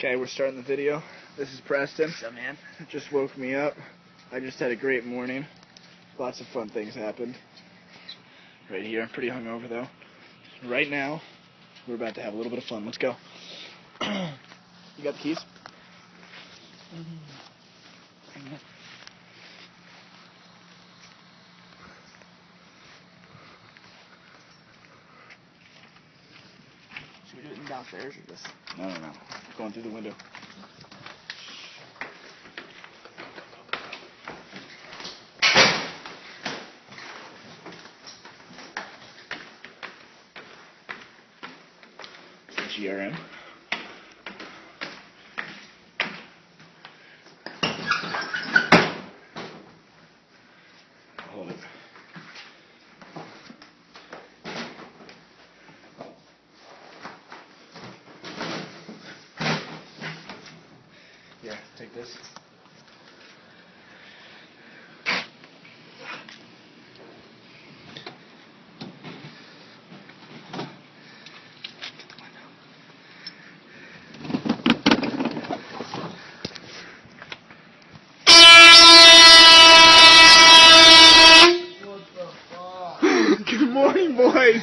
Okay, we're starting the video. This is Preston. What's up, man? Just woke me up. I just had a great morning. Lots of fun things happened. Right here. I'm pretty hungover, though. Right now, we're about to have a little bit of fun. Let's go. You got the keys? Should we do it downstairs or just? No. Going through the window. GRM. Hold it. Yeah, take this. Good morning, boys.